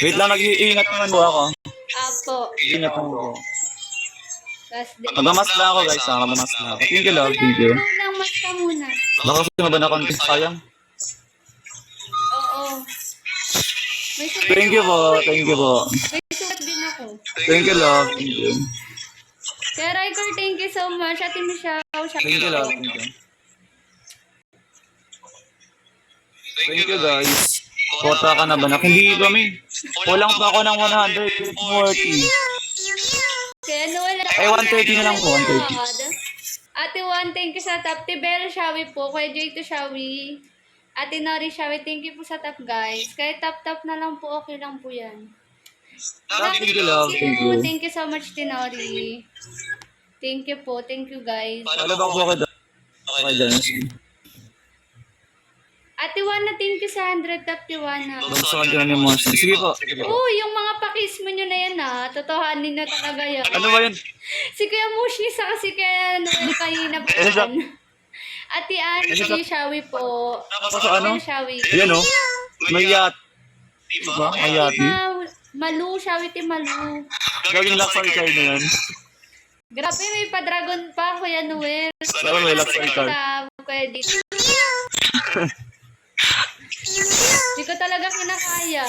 Wait lang, nag-iingat naman po ako. Apo. Ingat naman po. Last day. Magmamas lang ako guys, magmamas lang ako. Thank you, love. Thank you. Ikaw lang, mas ka muna. Baka gusto mo ba na konti? Sayang. Oo. May sulat, Thank you po, thank you po. may sulat din ako. Thank you, love. Thank you. Kaya Riker, thank you so much. Ate Michelle, Thank you, love. Thank you. Thank you, guys. Kota ka na ba? Hindi kami. Kulang pa ako ng 140. Kaya Noel, Ay, 130 na lang po, 130. Ate Juan, thank you sa top. Tibel, Shawi po. Kuya J2, Shawi. Ate Nori, Shawi, thank you po sa top, guys. Kahit top na lang po, okay lang po yan. Thank you, love. Thank you. Thank you so much, Tinori. Thank you po. Thank you, guys. Ano ba po kayo? Okay, dance. Ate Juana, thank you sa 100 top, Tiwana. Bagsakan ko na yung mga. Sige po. Oh, yung mga pakis mo nyo na yan, ha. Totohanin nyo talaga yan. Ano ba yun? Si Kuya Mushi sa kasi kaya Noel kanina po yan. Ate Angie, Shawi po. Sa ano? Shawi. Yan o. May yacht. Diba? May yacht. Malu, Shawi ti Malu. Gaging luxury car na yan. Grabe, may pa-dragon pa, Kuya Noel. Saan may luxury car? Kuya dito. Hindi ko talaga kinakaya.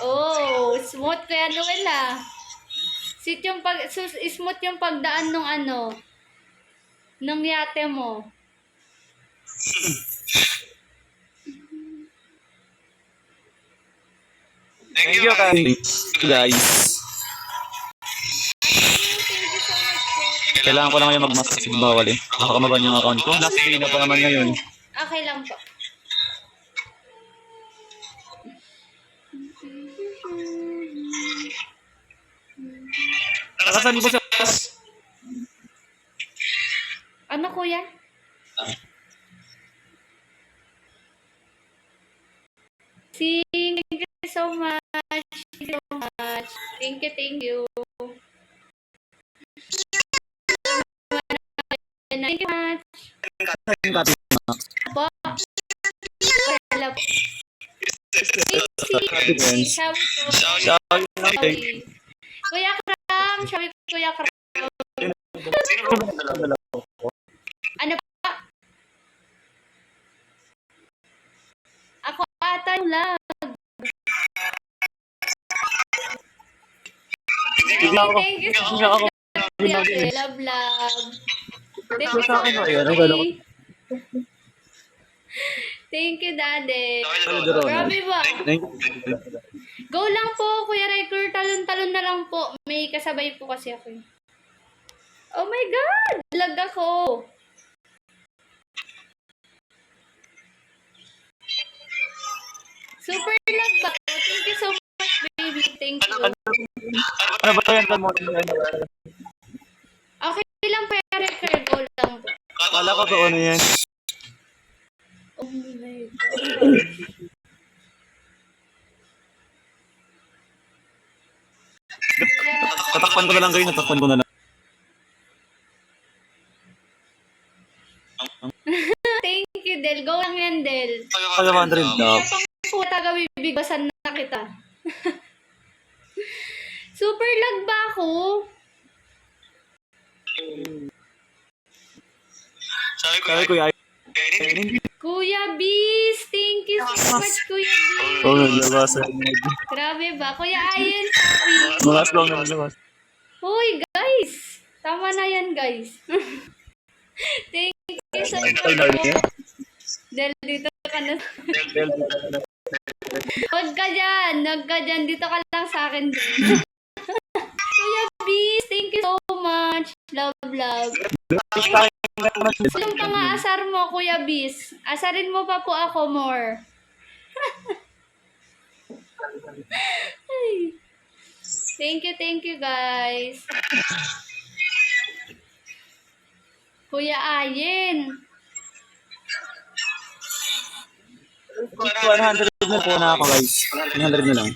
Oh, smooth Kuya Noel ah. Smooth yung pagdaan nung nung yate mo. Thank you, guys. Kailangan ko lang ngayon mag-mask kasi bawal eh. Baka kamaban yung account ko. Last day na pa naman ngayon. Okay lang po. Nakasan mo siya. Ano kuya? Thank you so much. Thank you so much. Thank you, thank you. Thank you much. Po. Hello. Shawi. Kuya Kram. Shawi Kuya Kram. Ano pa? Ako ata yung lag. Thank you so much. Love, love. Thank you so much. Thank you, Daddy. Grabe ba? Go lang po, Kuya Riker. Talon-talon na lang po. May kasabay po kasi ako. Oh my God! Lag ako. Super lag ba? Thank you so much, baby. Thank you. Ano ba yan? Okay lang, Kuya Riker. Go lang po. Kala ko to ano yan. Oh my God. Tatakpan ko na lang kayo. Tatakpan ko na lang. Thank you, Del. Go lang yan, Del. Kaya 100 daw. Puta ka, bibigasan na kita. Super lag ba ako? Sabi ko yan. Kuya Bis, thank you so much, Kuya Bis. Oo, labasan. Grabe ba? Kuya Ayen, sorry. Mga long na labas. Hoy, guys. Tama na yan, guys. Thank you so much. Del, dito ka na. Huwag ka dyan. Dito ka lang sa akin. Kuya Bis, thank you so much. Love, love. Yung pang-aasar mo, Kuya Bis. Asarin mo pa po ako more. Thank you, guys. Kuya Ayen. 100 na po na ako guys. 100 na lang.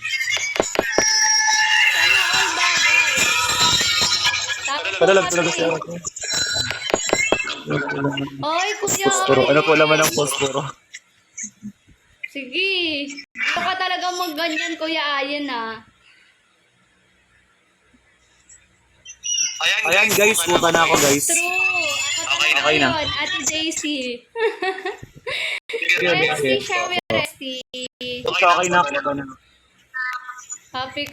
Padalag siya ako. Oy, Kuya Posporo. Ayen. Ano po laman ng posporo? Sige. Gusto ka talaga magganyan, Kuya Ayan Ayan guys, puta na ako guys. True. Ako Okay talaga na. yun, Ate JC. Sige. Resty siya, Resty. Okay na, puta na. Happy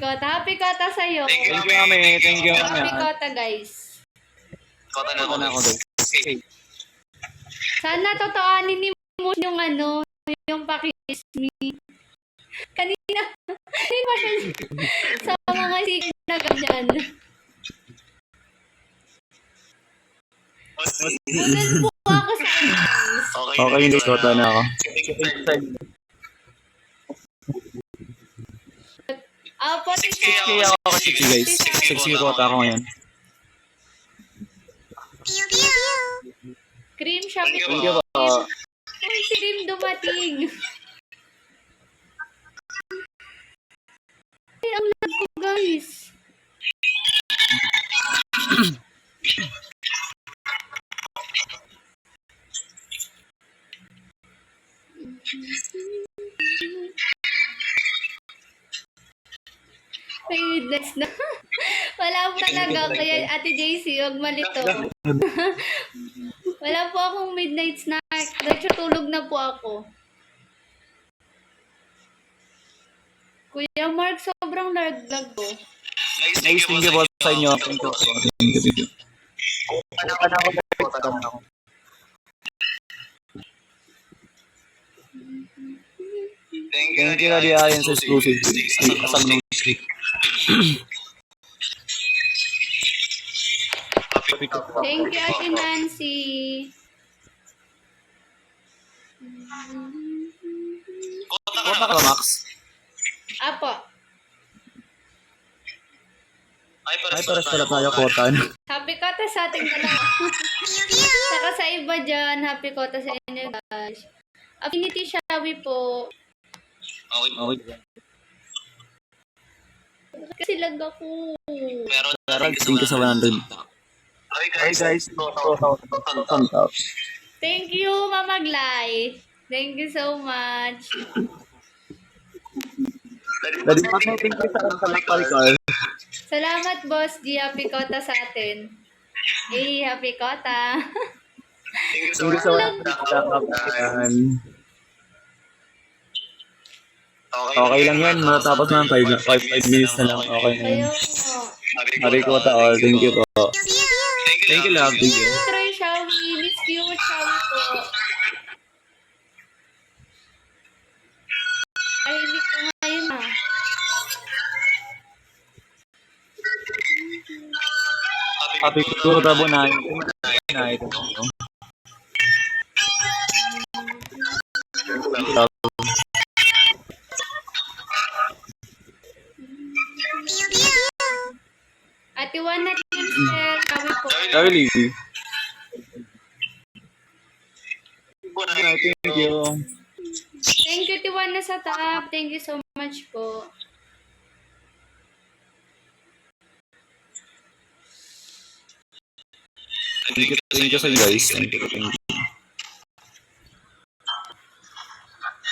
Kota sa'yo. Thank you, mami. Thank you, Happy mami. Kota, guys. Puta na ako guys. Okay. Sana totooanin ni mo yung yung pakikiss me. Kanina pa siya sa mga signal na ganyan. Bunan po ako sa guys. Okay, hindi puta na ako. Pati 6K ako kasi guys. 6K puta ako ngayon. Cream shop. Thank you po. Ay, si Rim dumating. Ay, ang lag ko guys. Ay, that's na. Wala po talaga. Kaya Ate JC, huwag malito. Wala po akong midnight snack. Tulog na po ako. Kuya Mark, sobrang lag-lag ko. Guys, thank you po sa inyo. Thank you. Puta na ako guys. Puta na ako. Thank you, Daddy Ayan sa exclusive. Asang no stick. Thank you, Ate Nancy. Puta ka, Max. Apo. Ay, paras pala tayo, Kota. Happy Kota sa ating dalawa. Saka sa iba dyan, happy Kota sa inyo guys. Affinity Shawi po. Okay. Kasi lag ako. Meron, thank you sa 100. Hi guys. Thank you, Mama Glay. Thank you so much. Daddy, thank you sa like. Salamat, Boss G. Happy Kota sa atin. Hey, happy Kota. Thank you sa 100. Okay lang yan. Matapos na 5 minutes na lang. Okay na yan. Kayo. Hari Kota all. Thank you po. Thank you, love. Thank you. Try Shawi. Miss you, Shawi po. Ay, hindi ko ngayon Happy Kota po na. Love. Ate Juan na din, sir. Kami po. Charlie. Thank you. Thank you, Tiwan na sa top. Thank you so much po. Thank you sa guys. Thank you.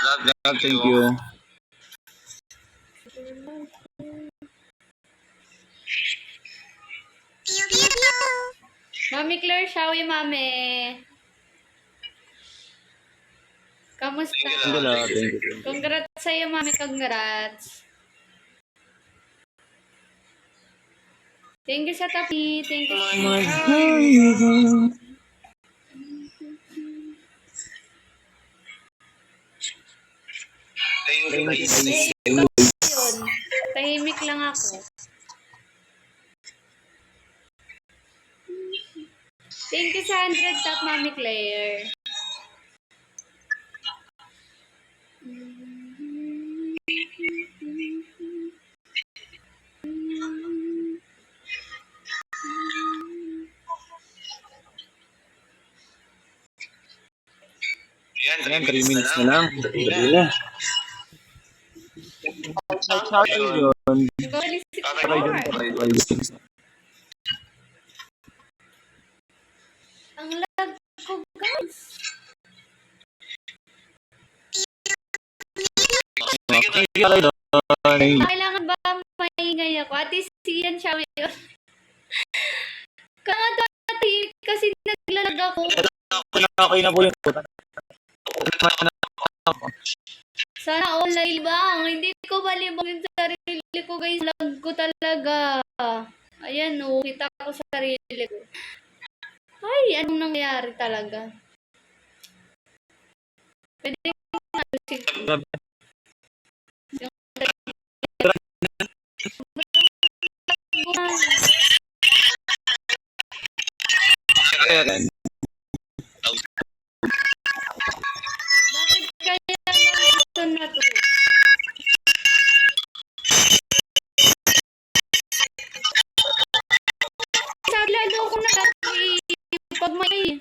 Love, thank you. Mami Claire, Shawi, Mami. Kamusta? Thank you, love. Thank you. Congrats sa'yo, Mami. Congrats. Thank you sa tapi. Thank you so much. Yun. Tahimik lang ako. Thank you sa 100 top, Mami Claire. Ayan, 3 minutes na lang. Dali na. Charlie yun. Nagalis si Try din Claire. po. Ang lag ko, guys. Thank you kay Donnie. Kailangan ba maingay ako? Ate Sian siya yun. Kaya ate, kasi naglalag ako. Okay na po yung puta. Sana online bang. Hindi ko malibang yung sarili ko guys. Lag ko talaga. Ayan o, kita ko sa sarili ko. Ay, anong nangyayari talaga? Pwede nga ayusin ko. Ayan. Bakit kaya lang ito na to? Lalo ko na pag may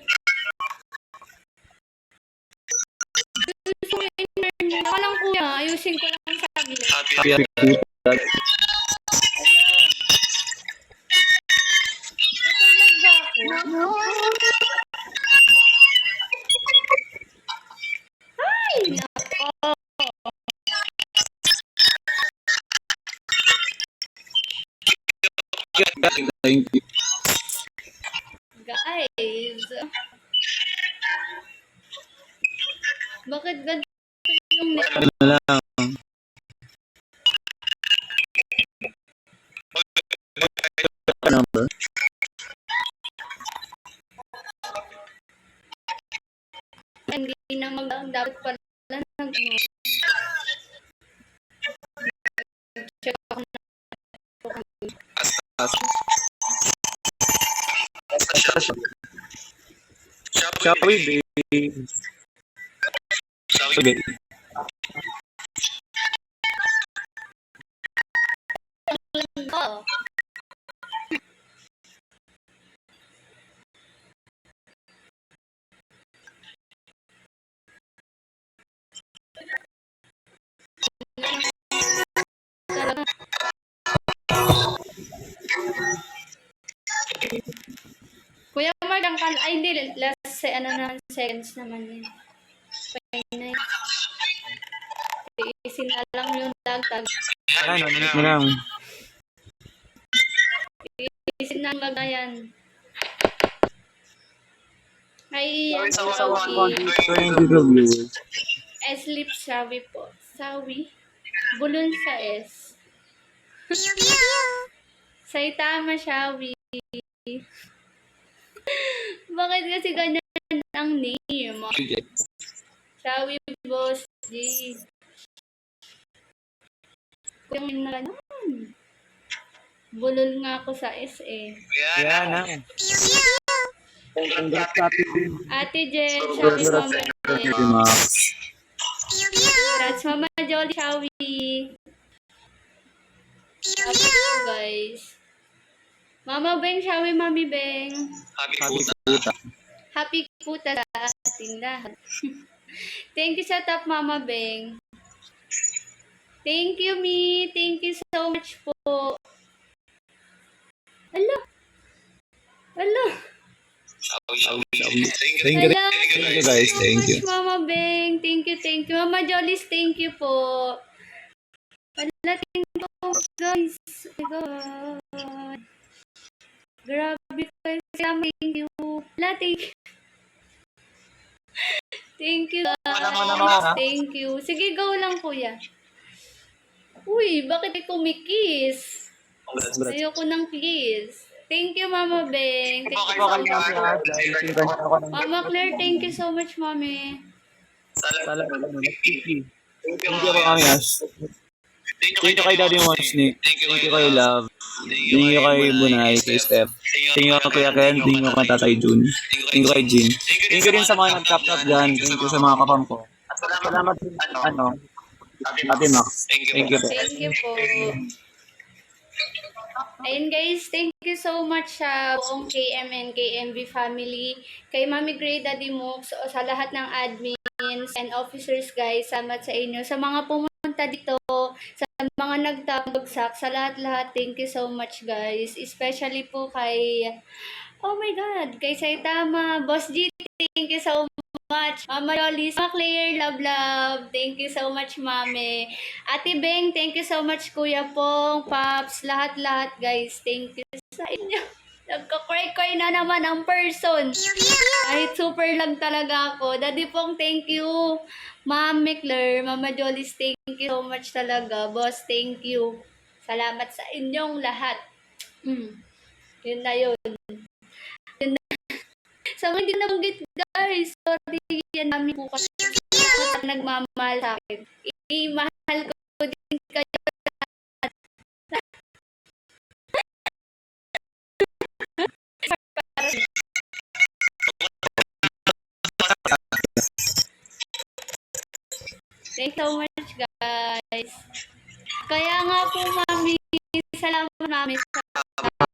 ayusin ko yung internet. Ako lang kuya, ayusin ko lang saglit. Happy puta. Natulog ba ako? Ay, nako. Thank you. Guys. Bakit ganito yung net? Ano lang. Number? Hindi na dapat pala nag check ako na. Shall we be? Sige. Oh. Kuya Mark, ay hindi, last seconds naman yun. Fine na yun. Iisin na lang yung dagdag. Ano lang. Iisin na lang na yan. Ay, ang Thank sawi. you the viewers. S-lip sawi po. Sawi? Bulol sa S. Saitama sawi. Bakit kasi ganyan ang name? Sawi boss G. Kung yun na naman. Bulol nga ako sa S eh. Yan na. Congrats Ate Jen. Ate Jen, sabi Mama Ate Jen. Max. Congrats Mama Jolly, sawi. Sabi ko guys. Mama Beng, sawi Mami Beng. Happy puta. Happy puta sa ating lahat. Thank you sa top Mama Beng. Thank you, Mi. Thank you so much po. Ala. Ala. Thank you guys. Thank you. Mama Beng. Thank you. Mama Jollies, thank you po. Ala, thank you guys. Oh my God. Grabe guys. Thank you. Ala, thank you. Thank you guys. Thank you. Sige, go lang kuya. Uy, bakit ay kumikiss? Ayoko ng kiss. Thank you, Mama Beng. Thank you so much. Mama Claire, thank you so much, Mami. Thank you kami As. Thank you kay Daddy Monsni. Thank you kay Love. Thank you kay Bunay, kay Steph. Thank you kay Kuya Ken. Thank you kay Tatay Jun. Thank you kay Jin. Thank you rin sa mga nag-tap-tap dyan. Thank you sa mga kapam ko. Salamat din Ate Max. Thank you po. Thank you po. Ayun guys, thank you so much sa buong KMN, KMV family, kay Mami Gray, Daddy Mooks, o sa lahat ng admins and officers guys, salamat sa inyo. Sa mga pumunta dito, sa mga nagtabagsak, sa lahat-lahat, thank you so much guys. Especially po kay, oh my God, kay Saitama, Boss G, thank you so much. Mama Jolis, Mama Claire, love. Thank you so much, Mami. Ate Beng, thank you so much, Kuya Pong, Paps, lahat-lahat, guys. Thank you sa inyo. Nagka-cry-cry na naman ang person. Kahit super lang talaga ako. Daddy Pong, thank you. Mami Claire, Mama Jolis, thank you so much talaga. Boss, thank you. Salamat sa inyong lahat. Yun na yun. Sa mga hindi nabanggit, guys, sorry, yan namin po kasi nagmamahal sa akin. Mahal ko din kayo. Thanks so much, guys. Kaya nga po, Mami, salamat, Mami.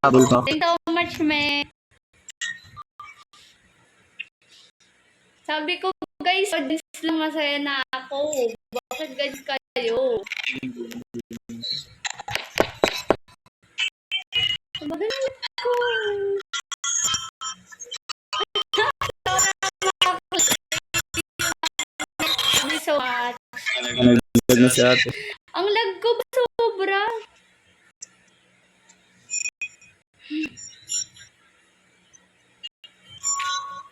Thanks so much, me. Sabi ko, guys, audience lang masaya na ako. Bakit guys kayo? Magaling ko. Thank you so much. Nagdag na si ate. Ang lag ko ba sobra?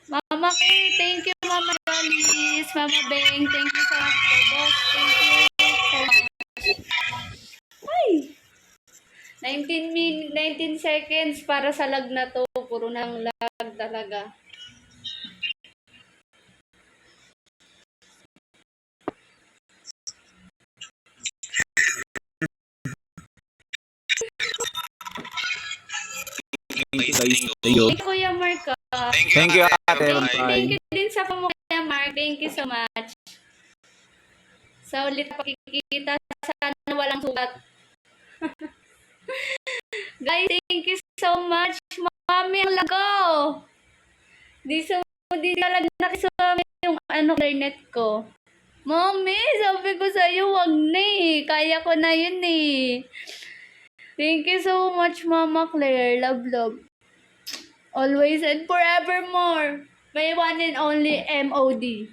Mama Kay, thank you, Mama Jolis, Mama Beng, thank you so much, boss. Thank you so much. Ay! 19 seconds para sa lag na to. Puro nang lag talaga. Thank you, guys. Thank you. Thank you, Kuya Mark. Thank you, ate. Thank you Bye. din sa Kuya Mark. Thank you so much. Sa ulit na pakikita, sana walang sugat. Guys, thank you so much. Mami, ang lago. Di talaga nakisama yung internet ko. Mami, sabi ko sa'yo, wag na eh. Kaya ko na yun eh. Thank you so much, Mama Claire. Love. Always and forevermore. May one and only MOD.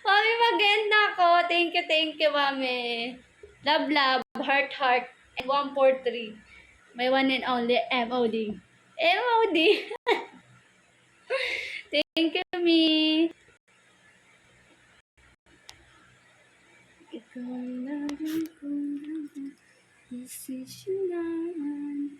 Mami, maganda ako. Thank you, Mami. Love, heart, and 143. May one and only MOD. MOD. Thank you, me. Ikaw lang ang desisyonan.